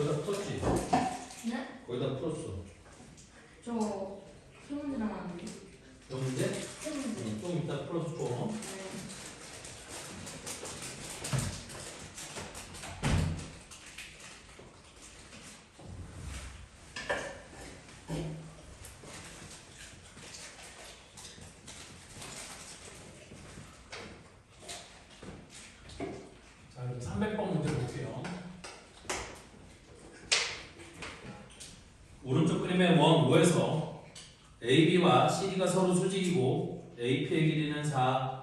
거의 다 풀었지? 네? 거의 다 풀었어. 저 문제 남았는데. 몇 문제? 문제. 좀 이따 풀어서 줘. 네. 자, 그럼 300번 문제 볼게요. 오른쪽 그림의 원 5에서 AB와 CD가 서로 수직이고 AP의 길이는 4,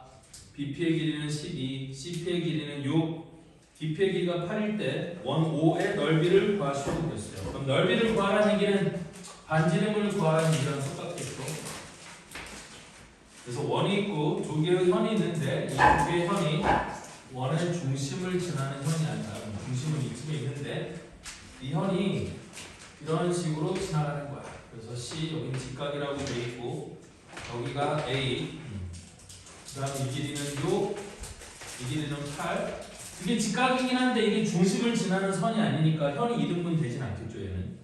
BP의 길이는 12, CP의 길이는 6, DP의 길이가 8일 때 원 5의 넓이를 구하시오 그랬어요. 그럼 넓이를 구하라는 얘기는 반지름을 구하라는 얘기랑 똑같겠죠. 그래서 원이 있고 두 개의 현이 있는데 이 두 개의 현이 원의 중심을 지나는 현이 아니라 중심은 이쯤에 있는데 이 현이 이런 식으로 지나가는 거야. 그래서 C 여기는 직각이라고 돼 있고 여기가 A 그 다음에 이 길이는 6 이 길이는 8 이게 직각이긴 한데 이게 중심을 지나는 선이 아니니까 현이 2등분 되진 않겠죠 얘는.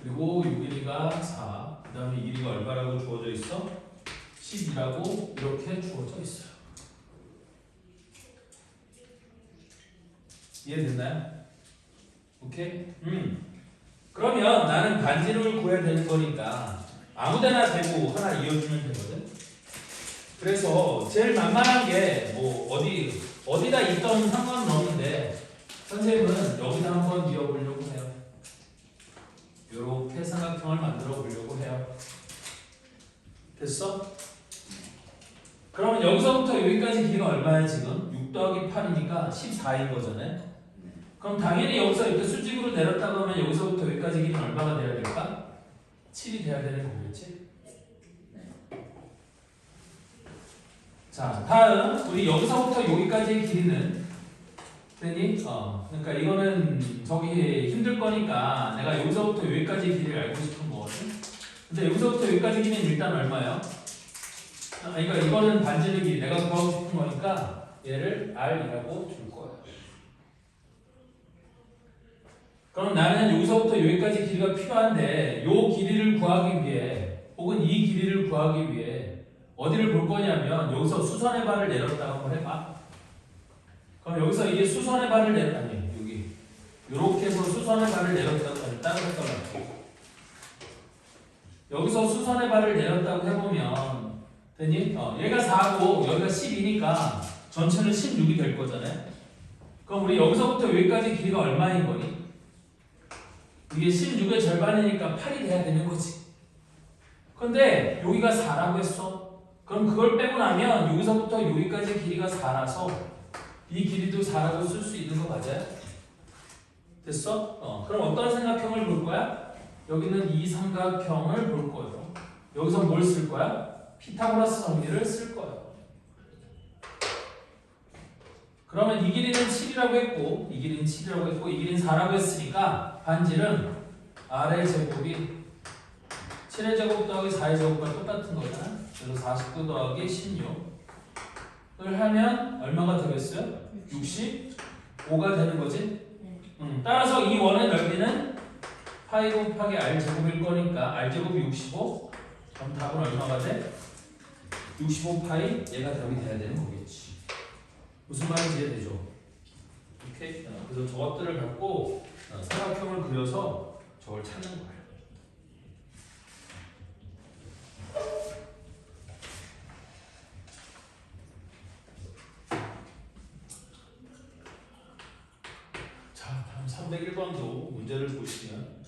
그리고 이 길이가 4 그 다음에 이 길이가 얼마라고 주어져 있어? 10이라고 이렇게 주어져 있어요. 이해됐나요? 오케이? 그러면 나는 반지름을 구해야 되는 거니까 아무데나 대고 하나 이어주면 되거든. 그래서 제일 만만한 게 뭐 어디다 있던 상관은 없는데 선생님은 여기다 한번 이어보려고 해요. 이렇게 삼각형을 만들어 보려고 해요. 됐어? 그러면 여기서부터 여기까지 길이가 얼마야 지금? 6 더하기 8이니까 14인 거잖아요. 그럼 당연히 여기서 이렇게 수직으로 내렸다고 하면 여기서부터 여기까지 길이는 얼마가 돼야 될까? 7이 돼야 되는 거겠지? 자, 다음 우리 여기서부터 여기까지의 길이는 되니? 그러니까 이거는 저기 힘들 거니까 내가 여기서부터 여기까지의 길이를 알고 싶은 거거든. 근데 여기서부터 여기까지 길이는 일단 얼마예요? 그러니까 이거는 반지름 길이 내가 구하고 싶은 거니까 얘를 R이라고 줄 거야. 그럼 나는 여기서부터 여기까지 길이가 필요한데 이 길이를 구하기 위해 혹은 이 길이를 구하기 위해 어디를 볼 거냐면 여기서 수선의 발을 내렸다가 한번 해봐. 그럼 여기서 이게 수선의 발을 아니 여기 이렇게 해서 수선의 발을 내렸다고 하면 다른 했던 여기서 수선의 발을 내렸다고 해보면 되니? 얘가 4고 여기가 10이니까 전체는 16이 될 거잖아요. 그럼 우리 여기서부터 여기까지 길이가 얼마인 거니? 이게 16의 절반이니까 8이 돼야 되는 거지. 근데 여기가 4라고 했어. 그럼 그걸 빼고 나면 여기서부터 여기까지 길이가 4라서 이 길이도 4라고 쓸 수 있는 거 맞아요? 됐어? 그럼 어떤 삼각형을 볼 거야? 여기는 이 삼각형을 볼 거예요. 여기서 뭘 쓸 거야? 피타고라스 정리를 쓸 거예요. 그러면 이 길이는 7이라고 했고 이 길이는 7이라고 했고 이 길이는 4라고 했으니까 반지름 R의 제곱이 7의 제곱 더하기 4의 제곱과 똑같은 거잖아. 그래서 49 더하기 16을 하면 얼마가 되겠어요? 65가 되는 거지? 따라서 이 원의 넓이는 파이 곱하기 R 제곱일 거니까 R 제곱이 65 그럼 답은 얼마가 돼? 65파이 얘가 답이 돼야 되는 거겠지. 무슨 말인지 이해되죠? 오케이? 그래서 저것들을 갖고 삼각형을 그려서 저걸 찾는 거예요. 자, 다음 301번도 문제를 보시면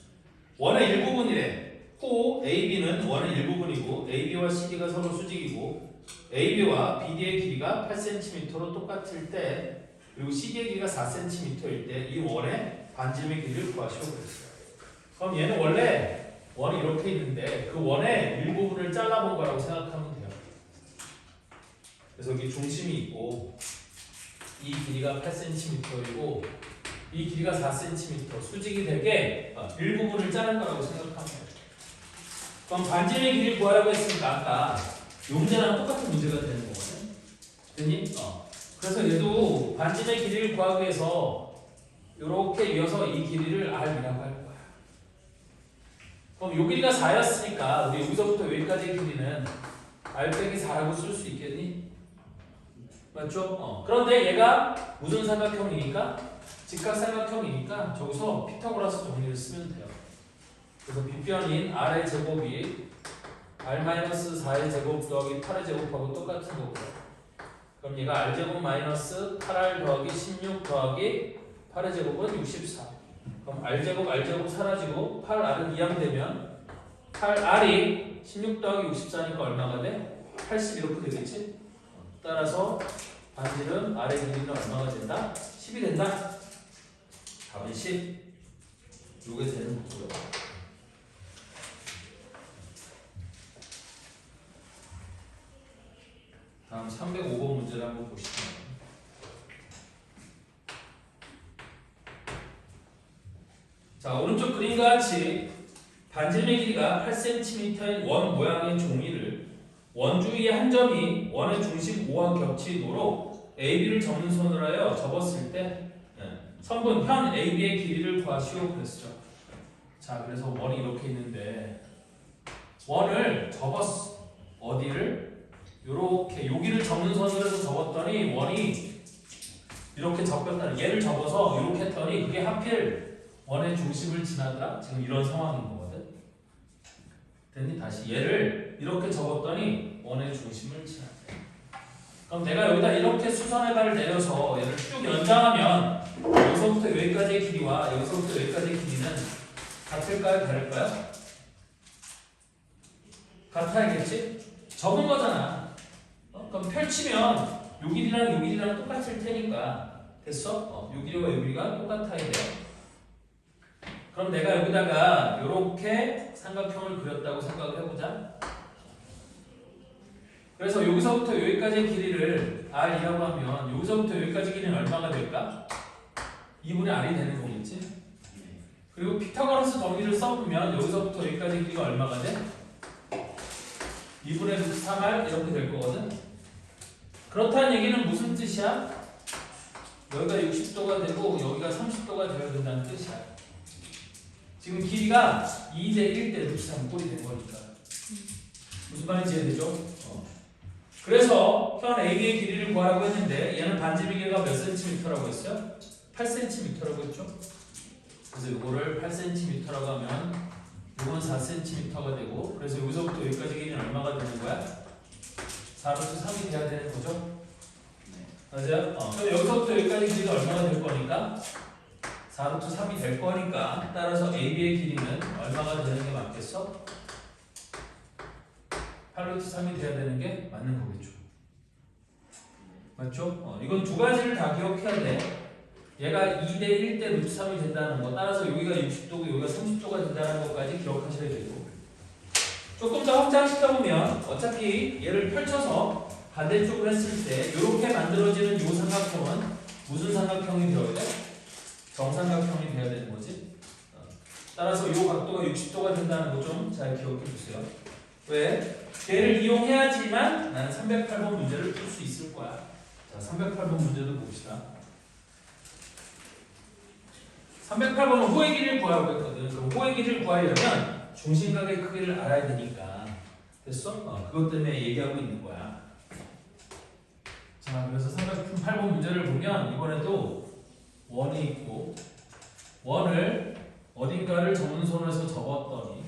원의 일부분이래. 호 AB는 원의 일부분이고 AB와 CD가 서로 수직이고 AB와 BD의 길이가 8cm로 똑같을 때 그리고 CD의 길이가 4cm일 때 이 원의 반지름의 길이를 구하시오 그랬어요. 그럼 얘는 원래 원이 이렇게 있는데 그 원의 일부분을 잘라본 거라고 생각하면 돼요. 그래서 여기 중심이 있고 이 길이가 8cm이고 이 길이가 4cm 수직이 되게 일부분을 자른 거라고 생각하면 돼요. 그럼 반지름의 길이를 구하라고 했으니까 아까 이 문제랑 똑같은 문제가 되는 거거든. 됐니? 그래서 얘도 반지름의 길이를 구하기 위해서 이렇게 이어서 이 길이를 R이라고 할 거야. 그럼 요 길이가 4였으니까 우리 여기서부터 여기까지의 길이는 R 빼기 4라고 쓸 수 있겠니? 맞죠? 그런데 얘가 무슨 삼각형이니까? 직각삼각형이니까 저기서 피타고라스 정리를 쓰면 돼요. 그래서 빗변인 R의 제곱이 R-4의 제곱 더하기 8의 제곱하고 똑같은 거고요. 그럼 얘가 R제곱 마이너스 8R 더하기 16 더하기 8의 제곱은 64. 그럼 R제곱 사라지고 8R은 이항되면 8R이 16 더하기 64니까 얼마가 돼? 80 이렇게 되겠지? 따라서 반지름 R의 길이는 얼마가 된다? 10이 된다? 답은 10. 요게 되는 거고요. 다음 305번 문제를 한번 보시면 자, 오른쪽 그림과 같이 반지름의 길이가 8cm인 원 모양의 종이를 원 주위의 한 점이 원의 중심 O와 겹치도록 AB를 접는 선으로 하여 접었을 때 선분 현 AB의 길이를 구하시오 그랬죠. 자, 그래서 원이 이렇게 있는데 원을 접었어. 어디를? 요렇게 여기를 접는 선으로 해서 접었더니 원이 이렇게 접혔다는 얘를 접어서 이렇게 했더니 그게 하필 원의 중심을 지나더라. 지금 이런 상황인 거거든. 됐니? 다시 얘를 이렇게 접었더니 원의 중심을 지나더라. 그럼 내가 여기다 이렇게 수선의 발을 내려서 얘를 쭉 연장하면 여기서부터 여기까지의 길이와 여기서부터 여기까지의 길이는 같을까요? 다를까요? 같아야겠지? 접은 거잖아. 그럼 펼치면 요 길이랑 요 길이랑 똑같을 테니까 됐어? 요 길이와 요 길이가 똑같아야 돼요. 그럼 내가 여기다가 요렇게 삼각형을 그렸다고 생각을 해보자. 그래서 여기서부터 여기까지의 길이를 R이라고 하면 여기서부터 여기까지 길이는 얼마가 될까? 2분의 R이 되는 거겠지? 그리고 피타고라스 정리를 써보면 여기서부터 여기까지 길이가 얼마가 돼? 2분의 루트 3R 이렇게 될 거거든? 그렇다는 얘기는 무슨 뜻이야? 여기가 60도가 되고 여기가 30도가 되어야 된다는 뜻이야. 지금 길이가 2대 1대 루트 3 꼴이 된 거니까. 무슨 말인지 이해되죠? 그래서 현 AB의 길이를 구하라고 했는데 얘는 반지름 길이가 몇 cm라고 했어요? 8cm라고 했죠? 그래서 이거를 8cm라고 하면 이건 4cm가 되고 그래서 여기서부터 여기까지 길이는 얼마가 되는 거야? 4루트 3이 돼야 되는 거죠? 맞아요? 그럼 여기서부터 여기까지 길이가 얼마가 될 거니까? 4루트 3이 될 거니까 따라서 AB의 길이는 얼마가 되는 게 맞겠어? 8루트 3이 돼야 되는 게 맞는 거겠죠? 맞죠? 이건 두 가지를 다 기억해야 돼. 얘가 2대 1대 루트 3이 된다는 거 따라서 여기가 60도고 여기가 30도가 된다는 것까지 기억하셔야 되고 조금 더 확장시켜보면 어차피 얘를 펼쳐서 반대쪽으로 했을 때 이렇게 만들어지는 이 삼각형은 무슨 삼각형이 되어야 돼? 정삼각형이 되어야 되는 거지. 따라서 이 각도가 60도가 된다는 거 좀 잘 기억해 주세요. 왜? 얘를 이용해야지만 나는 308번 문제를 풀 수 있을 거야. 자, 308번 문제도 봅시다. 308번은 호의 길이를 구하라고 했거든. 그럼 호의 길이를 구하려면 중심각의 크기를 알아야 되니까. 됐어? 그것 때문에 얘기하고 있는 거야. 자, 그래서 308번 문제를 보면 이번에도 원이 있고 원을 어딘가를 접는선에서 접었더니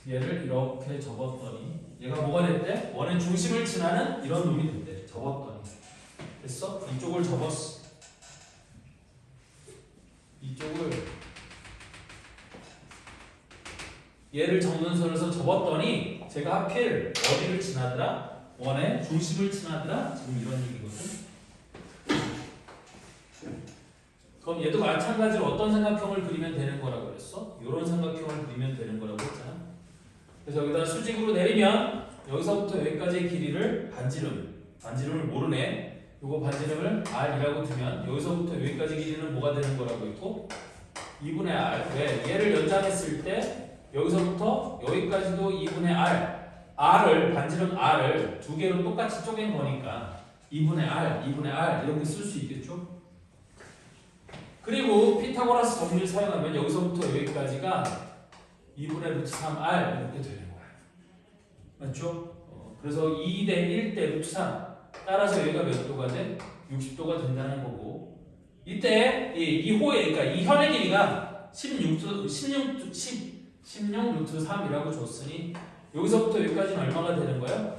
얘를 이렇게 접었더니 얘가 뭐가 됐대? 원의 중심을 지나는 이런 놈이 됐대. 접었더니. 됐어? 이쪽을 접었어. 이쪽을 얘를 접는선에서 접었더니 제가 하필 어디를 지나더라? 원의 중심을 지나더라? 지금 이런 얘기거든. 그럼 얘도 마찬가지로 어떤 삼각형을 그리면 되는 거라고 그랬어? 이런 삼각형을 그리면 되는 거라고 했잖아. 그래서 여기다 수직으로 내리면 여기서부터 여기까지의 길이를 반지름을 모르네. 요거 반지름을 R이라고 두면 여기서부터 여기까지 길이는 뭐가 되는 거라고 했고 2분의 R. 왜? 얘를 연장했을 때 여기서부터 여기까지도 2분의 R. 반지름 R을 두 개로 똑같이 쪼갠 거니까 2분의 R 이렇게 쓸 수 있겠죠? 그리고 피타고라스 정리를 사용하면 여기서부터 여기까지가 2분의 루트 3r 이렇게 되는 거야. 맞죠? 그래서 2 대 1 대 루트 3 따라서 여기가 몇 도가 돼? 60도가 된다는 거고 이때 이 호의 그러니까 이 현의 길이가 16 루트 3이라고 줬으니 여기서부터 여기까지는 얼마가 되는 거야?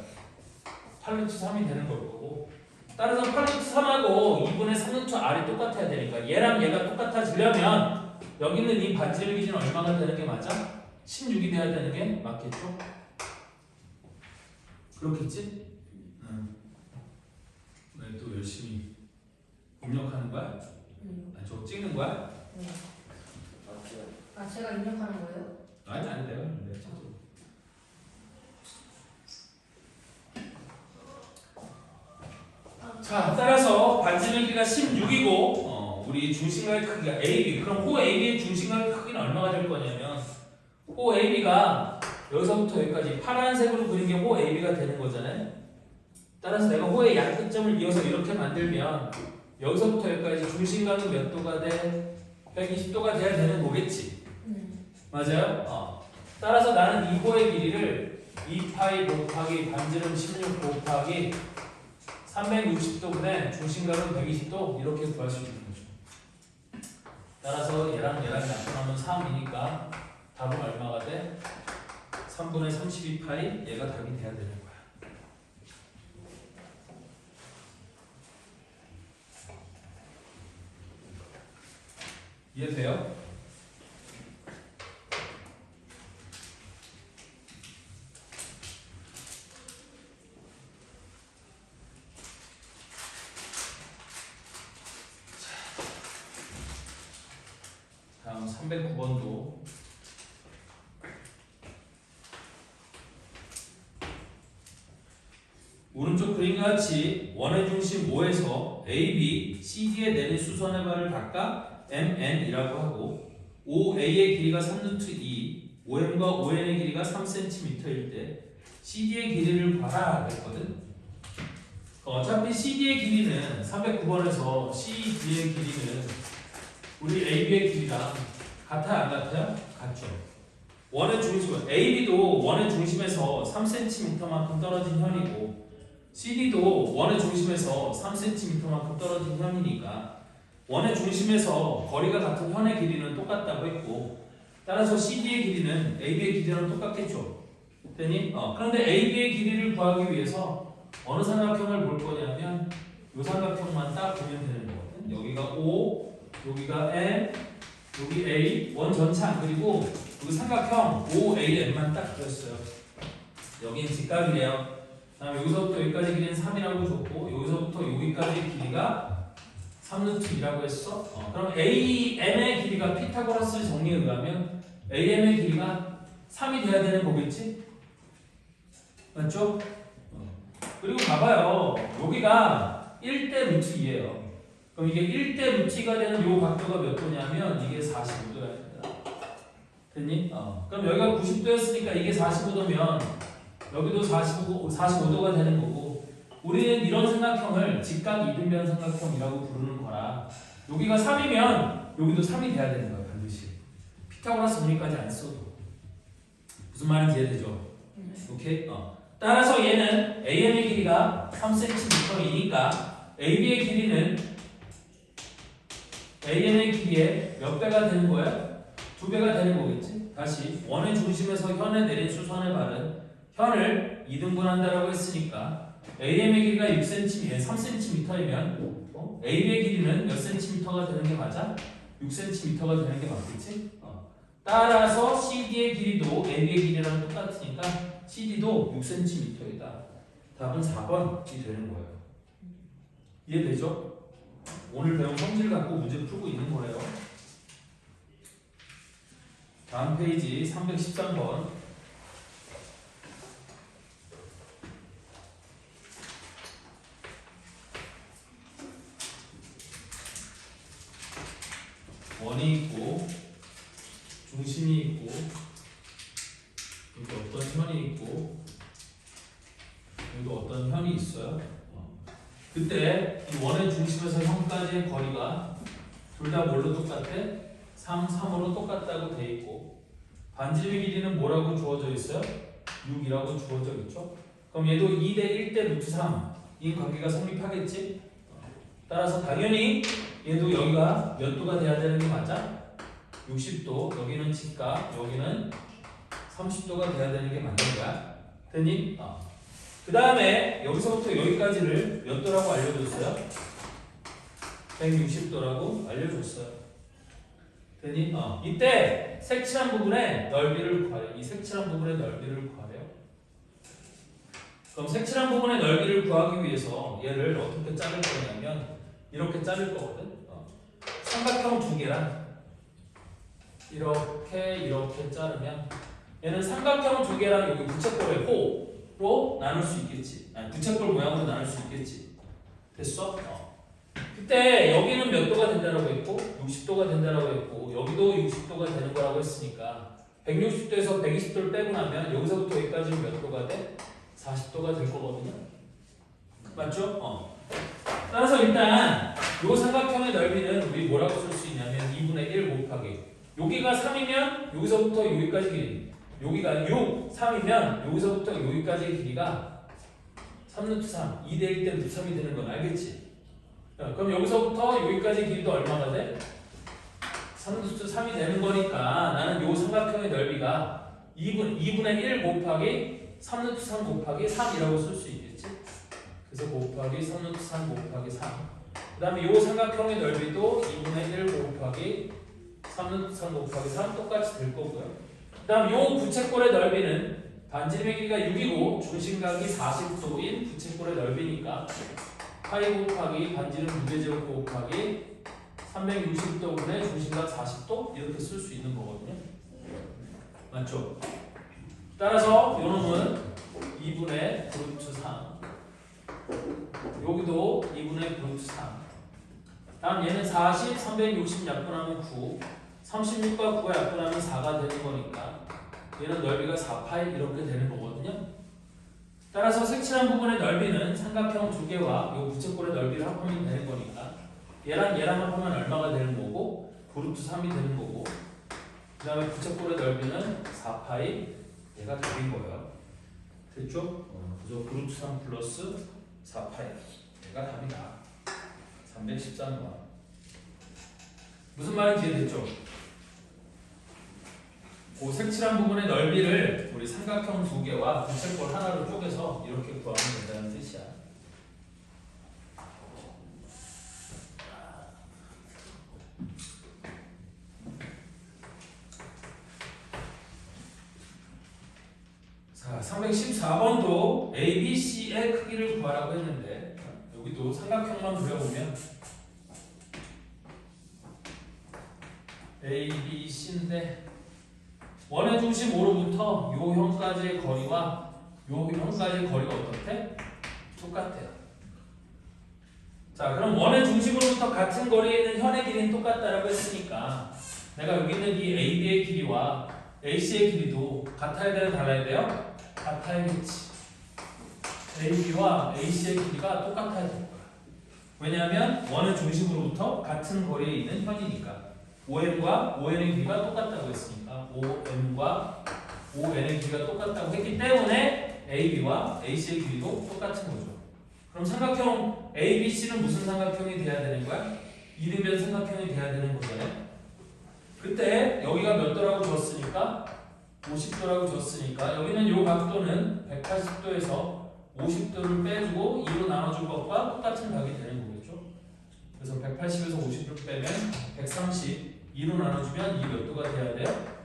8 루트 3이 되는 걸 거고 따라서 8 루트 3하고 2분의 3 루트 r이 똑같아야 되니까 얘랑 얘가 똑같아지려면 여기 있는 이 반지름 기준은 얼마가 되는 게 맞아? 16이 돼야 되는 게 맞겠죠? 그렇겠지? 응. 왜 또 열심히 입력하는 거야? 저거 찍는 거야? 네. 아 제가 입력하는 거예요? 아니 내가 찍어. 자, 따라서 반지름 길이가 16이고 우리 중심각의 크기가 AB. 그럼 호 AB의 중심각의 크기는 얼마가 될 거냐면 호 AB가 여기서부터 여기까지 파란색으로 그린 게 호 AB가 되는 거잖아요. 따라서 내가 호의 약끝점을 이어서 이렇게 만들면 여기서부터 여기까지 중심각은 몇 도가 돼? 120도가 돼야 되는 거겠지. 맞아요? 따라서 나는 이 호의 길이를 2파이 곱하기 반지름 16 곱하기 360도분의 중심각은 120도 이렇게 구할 수 있는 거죠. 따라서 얘랑 약분하면 3이니까 답은 얼마가 돼? 3분의 32파이 얘가 답이 돼야 되는 거야. 이해돼요? 다음 309번도 오른쪽 그림과 같이 원의 중심 O에서 AB, CD에 내린 수선의 발을 각각 MN이라고 하고 OA의 길이가 3루트 2, OM과 ON의 길이가 3cm일 때 CD의 길이를 구하라 그랬거든. 어차피 CD의 길이는 309번에서 CD의 길이는 우리 AB의 길이랑 같아요? 안 같아요? 같죠. 원의 중심은 AB도 원의 중심에서 3cm만큼 떨어진 현이고 CD도 원의 중심에서 3cm만큼 떨어진 현이니까 원의 중심에서 거리가 같은 현의 길이는 똑같다고 했고 따라서 CD의 길이는 AB의 길이랑 똑같겠죠. 됐니? 그런데 AB의 길이를 구하기 위해서 어느 삼각형을 볼 거냐면 이 삼각형만 딱 보면 되는 거거든. 여기가 O, 여기가 M, 여기 A, 원 전체 안 그리고 여기 삼각형 OAM만 딱 그렸어요. 여기는 직각이래요. 다음 여기서부터 여기까지 길이는 3이라고 줬고 여기서부터 여기까지 길이가 3루트 2라고 했어. 그럼 AM의 길이가 피타고라스 정리에 의하면 AM의 길이가 3이 돼야 되는 거겠지? 맞죠? 그리고 봐봐요. 여기가 1대 루트 2예요. 그럼 이게 1대 루트 2가 되는 요 각도가 몇 도냐면 이게 45도야 됩니다. 됐니? 그럼 여기가 90도였으니까 이게 45도면 여기도 45도가 되는 거고 우리는 이런 삼각형을 직각 이등변 삼각형이라고 부르는 거라 여기가 3이면 여기도 3이 돼야 되는 거야 반드시. 피타고라스 정리까지 안 써도 무슨 말인지 이해되죠? 오케이? 따라서 얘는 AM의 길이가 3cm이니까 AB의 길이는 AM의 길이의 몇 배가 되는 거야? 2배가 되는 거겠지? 다시 원의 중심에서 현에 내린 수선의 발은 현을 2등분한다라고 했으니까 AM의 길이가 6cm, 3cm이면 AB의 길이는 몇 cm가 되는 게 맞아? 6cm가 되는 게 맞겠지? 따라서 CD의 길이도 AB의 길이랑 똑같으니까 CD도 6cm이다. 답은 4번이 되는 거예요. 이해되죠? 오늘 배운 성질 갖고 문제 풀고 있는 거예요. 다음 페이지 313번. 원이 있고 중심이 있고 여기 어떤 현이 있고 여기도 어떤 현이 있어요. 그때 이 원의 중심에서 현까지의 거리가 둘 다 뭘로 똑같아? 3, 3으로 똑같다고 돼 있고 반지름의 길이는 뭐라고 주어져 있어요? 6이라고 주어져 있죠. 그럼 얘도 2대 1대 루트 3인 관계가 성립하겠지? 따라서 당연히 얘도 여기가 몇 도가 돼야 되는 게 맞아? 60도, 여기는 직각, 여기는 30도가 돼야 되는 게 맞는 거야. 됐니? 그 다음에 여기서부터 여기까지를 몇 도라고 알려줬어요? 160도라고 알려줬어요. 됐니? 이때 색칠한 부분의 넓이를 구하래요. 이 색칠한 부분의 넓이를 구하래요. 그럼 색칠한 부분의 넓이를 구하기 위해서 얘를 어떻게 자를 거냐면 이렇게 자를 거거든. 삼각형 두 개랑 이렇게 자르면 얘는 삼각형 두 개랑 여기 부채꼴의 호로 나눌 수 있겠지. 아니, 부채꼴 모양으로 나눌 수 있겠지. 됐어? 그때 여기는 몇 도가 된다라고 했고 60도가 된다라고 했고 여기도 60도가 되는 거라고 했으니까 160도에서 120도를 빼고 나면 여기서부터 여기까지는 몇 도가 돼? 40도가 될 거거든요. 맞죠? 따라서 일단 이 삼각형의 넓이는 우리 뭐라고 쓸 수 있냐면 2분의 1 곱하기 여기가 3이면 여기서부터 여기까지 길이 여기가 6, 3이면 여기서부터 여기까지의 길이가 3루트 3, 2대 1대 루트 3이 되는 건 알겠지? 그럼 여기서부터 여기까지 길이도 얼마가 돼? 3루트 3이 되는 거니까 나는 이 삼각형의 넓이가 2분의 1 곱하기 3루트 3 곱하기 3이라고 쓸 수 있겠지? 그래서 곱하기 3루트 3 곱하기 3. 그 다음에 이 삼각형의 넓이도 2분의 1 곱하기 3루트 3 곱하기 3 똑같이 될 거고요. 그 다음 이 부채꼴의 넓이는 반지름의 길이가 6이고 중심각이 40도인 부채꼴의 넓이니까 파이 곱하기 반지름 무게제곱 곱하기 360도분의 중심각 40도 이렇게 쓸 수 있는 거거든요. 맞죠? 따라서 요 놈은 2분의 루트 3 여기도 2분의 루트 3 다음 얘는 40, 360 약분하면 9 36과 9가 약분하면 4가 되는 거니까 얘는 넓이가 4파이 이렇게 되는 거거든요. 따라서 색칠한 부분의 넓이는 삼각형 두 개와 이 부채꼴의 넓이를 합하면 되는 거니까 얘랑 합하면 얼마가 되는 거고 9루트 3이 되는 거고 그 다음에 부채꼴의 넓이는 4파이 얘가 답인 거예요. 됐죠? 그래서 9루트 3 플러스 4파이 얘가 답이다. 314번 무슨 말인지 이해됐죠? 그 색칠한 부분의 넓이를 우리 삼각형 두 개와 부채꼴 하나로 쪼개서 이렇게 구하면 된다는 뜻이야. 자, 314번도 A, B, C의 크기를 구하라고 했는데 여기도 삼각형만 그려보면 A, B, C인데 원의 중심 O로부터 요 형까지의 거리와 요 형까지의 거리가 어떻대? 똑같아요. 자, 그럼 원의 중심으로부터 같은 거리에 있는 현의 길이는 똑같다라고 했으니까 내가 여기 있는 이 AB의 길이와 AC의 길이도 같아야 돼요? 달라야 돼요? 같아야겠지. AB와 AC의 길이가 똑같아야 될 거야. 왜냐하면 원의 중심으로부터 같은 거리에 있는 현이니까 OM과 ON의 길이가 똑같다고 했으니까 OM과 ON의 길이가 똑같다고 했기 때문에 AB와 AC의 길이도 똑같은 거죠. 그럼 삼각형 ABC는 무슨 삼각형이 돼야 되는 거야? 이등변 삼각형이 돼야 되는 거잖아요. 그때 여기가 몇 도라고 줬으니까 50도라고 줬으니까 여기는 요 각도는 180도에서 50도를 빼주고 2로 나눠준 것과 똑같은 각이 되는 거겠죠. 그래서 180에서 50을 빼면 130 2로 나눠주면 이 몇 도가 돼야 돼요?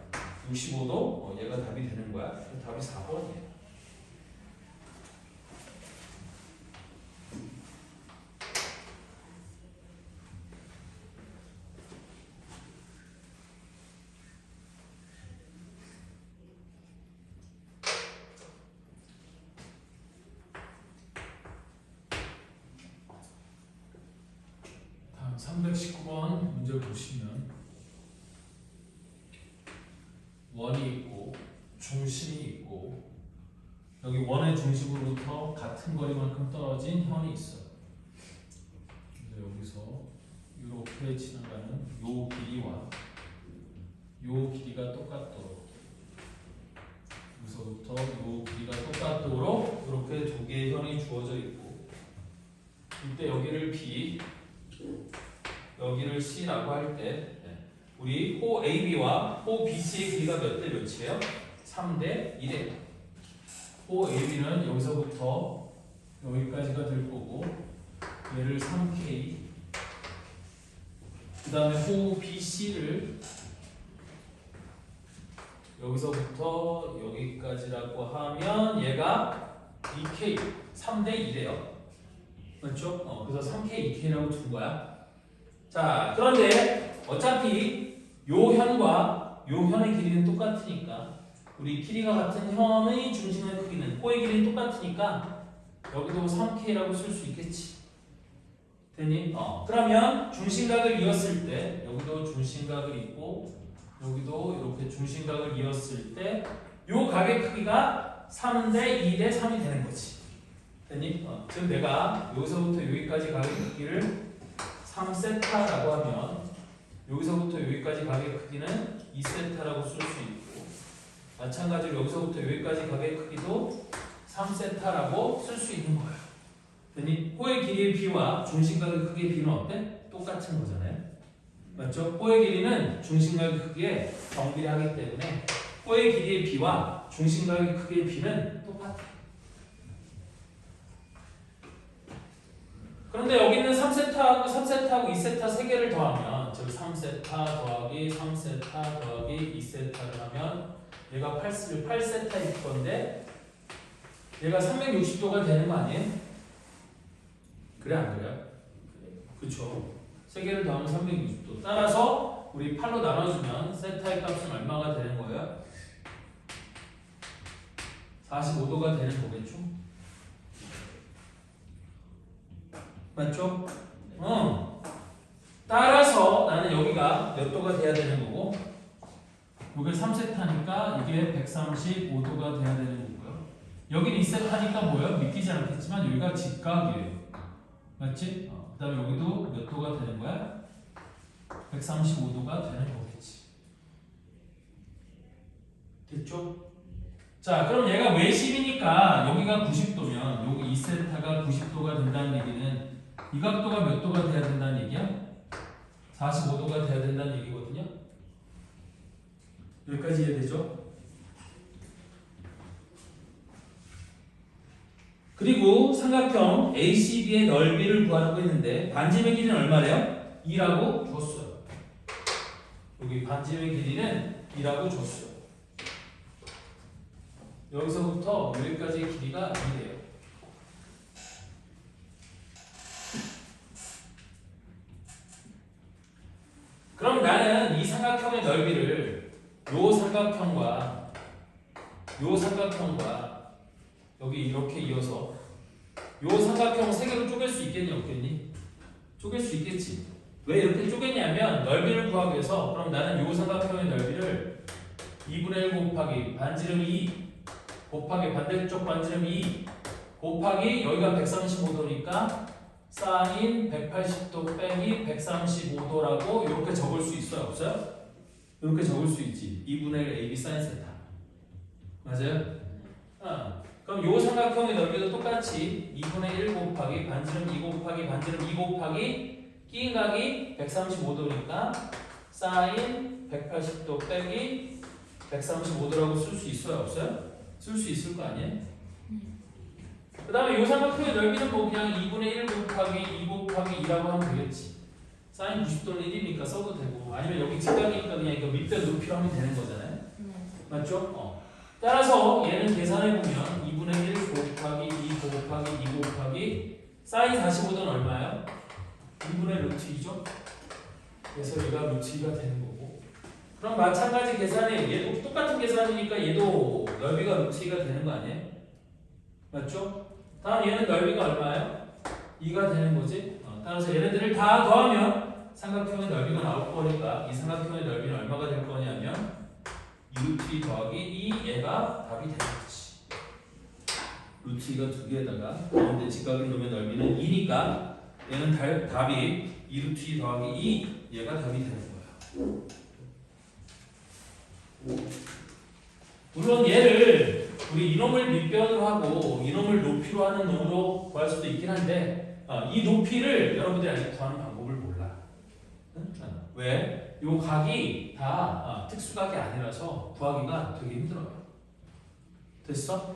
65도. 얘가 답이 되는 거야. 답이 4번이에요. 다음 319번 문제 보시면 원이 있고 중심이 있고 여기 원의 중심으로부터 같은 거리만큼 떨어진 현이 있어요. 그래서 여기서 이렇게 지나가는 요 길이와 요 길이가 똑같도록 여기서부터 요 길이가 똑같도록 이렇게 두 개의 현이 주어져 있고 이때 여기를 B 여기를 C라고 할 때 우리 호 AB와 호 BC의 길이가 몇 대 몇이에요? 3대 1이에요. 호 AB는 여기서부터 여기까지가 될 거고 얘를 3K 그 다음에 호 BC를 여기서부터 여기까지라고 하면 얘가 2K 3대 2래요. 맞죠? 그래서 3K, 2K라고 준 거야. 자, 그런데 어차피 요 현과 요 현의 길이는 똑같으니까 우리 길이가 같은 현의 중심의 크기는 호의 길이는 똑같으니까 여기도 3K라고 쓸 수 있겠지. 됐니? 그러면 중심각을 이었을 때 여기도 중심각을 있고 여기도 이렇게 중심각을 이었을 때 요 각의 크기가 3대 2대 3이 되는 거지. 됐니? 지금 내가 여기서부터 여기까지 각의 크기를 3세타라고 하면 여기서부터 여기까지 각의 크기는 2세타라고 쓸 수 있고 마찬가지로 여기서부터 여기까지 각의 크기도 3세타라고 쓸 수 있는 거예요. 됐니? 호의 길이의 비와 중심각의 크기의 비는 어때? 똑같은 거잖아요. 맞죠? 호의 길이는 중심각의 크기에 정비례하기 때문에 호의 길이의 비와 중심각의 크기의 비는 똑같아. 그런데 여기 있는 3세타하고 3세타하고 2세타 3개를 더하면 즉 3세타 더하기 3세타 더하기 2세타를 하면 얘가 8세타일 건데 얘가 360도가 되는 거 아니에요? 그래 안 그래요? 그쵸. 3개를 더하면 360도. 따라서 우리 8로 나눠주면 세타의 값은 얼마가 되는 거예요? 45도가 되는 거겠죠? 맞죠? 따라서 나는 여기가 몇 도가 돼야 되는 거고 여기 3세타니까 이게 135도가 돼야 되는 거고요. 여기는 2세타니까 뭐예요? 믿기지 않겠지만 여기가 직각이에요. 맞지? 그 다음에 여기도 몇 도가 되는 거야? 135도가 되는 거겠지. 됐죠? 자, 그럼 얘가 외심이니까 여기가 90도면 여기 2세타가 90도가 된다는 얘기는 이 각도가 몇 도가 돼야 된다는 얘기야? 45도가 돼야 된다는 얘기거든요. 여기까지 이해되죠? 그리고 삼각형 ACB의 넓이를 구하라고 했는데 반지름의 길이는 얼마래요? 2라고 줬어요. 여기 반지름의 길이는 2라고 줬어요. 여기서부터 여기까지의 길이가 2래요. 그럼 나는 이 삼각형의 넓이를 요 삼각형과 여기 이렇게 이어서 요 삼각형 3개로 쪼갤 수 있겠니 없겠니? 쪼갤 수 있겠지. 왜 이렇게 쪼개냐면 넓이를 구하기 위해서 그럼 나는 요 삼각형의 넓이를 2분의 1 곱하기 반지름 2 곱하기 반대쪽 반지름 2 곱하기 여기가 135도니까 사인 180도 빼기 135도라고 이렇게 적을 수 있어요? 없어요? 이렇게 적을 수 있지. 2분의 1 AB 사인 세타. 맞아요? 그럼 요 삼각형의 넓이도 똑같이 2분의 1 곱하기 반지름 2 곱하기 반지름 2 곱하기 끼인 각이 135도니까 사인 180도 빼기 135도라고 쓸 수 있어요? 없어요? 쓸 수 있을 거 아니에요? 그 다음에 요 삼각형의 넓이는 뭐 그냥 2분의 1 곱하기 2 곱하기 2라고 하면 되겠지. 사인 90도는 1이니까 써도 되고 아니면 여기 직각이니까 그냥 이거 밑변 높이로 하면 되는 거잖아요. 맞죠? 따라서 얘는 계산해보면 2분의 1 곱하기 2 곱하기 2 곱하기 사인 45도는 얼마예요? 2분의 루트 2죠? 그래서 얘가 루트 2가 되는 거고 그럼 마찬가지 계산에 얘도 똑같은 계산이니까 얘도 넓이가 루트 2가 되는 거 아니에요? 맞죠? 다음 얘는 넓이가 얼마예요? 2가 되는 거지? 따라서 얘네들을 다 더하면 삼각형의 넓이가 나올 거니까 이 삼각형의 넓이는 얼마가 될 거냐면 루트 2 더하기 2 얘가 답이 되는 거지. 루트 2가 두 개에다가 가운데 직각을 놓으면 넓이는 2니까 얘는 답이 2루트 2 더하기 2 얘가 답이 되는 거야. 물론 얘를 우리 이놈을 밑변으로 하고 이놈을 높이로 하는 놈으로 구할 수도 있긴 한데 이 높이를 여러분들이 아직 구하는 방법을 몰라. 응? 왜? 요 각이 다 특수각이 아니라서 구하기가 되게 힘들어요. 됐어?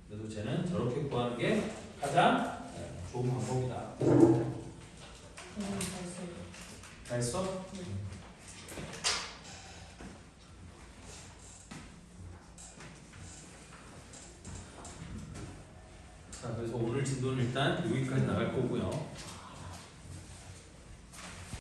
그래서 쟤는 저렇게 구하는 게 가장 좋은 방법이다. 다 했어? 자, 그래서 오늘 진도는 일단 여기까지 나갈 거고요.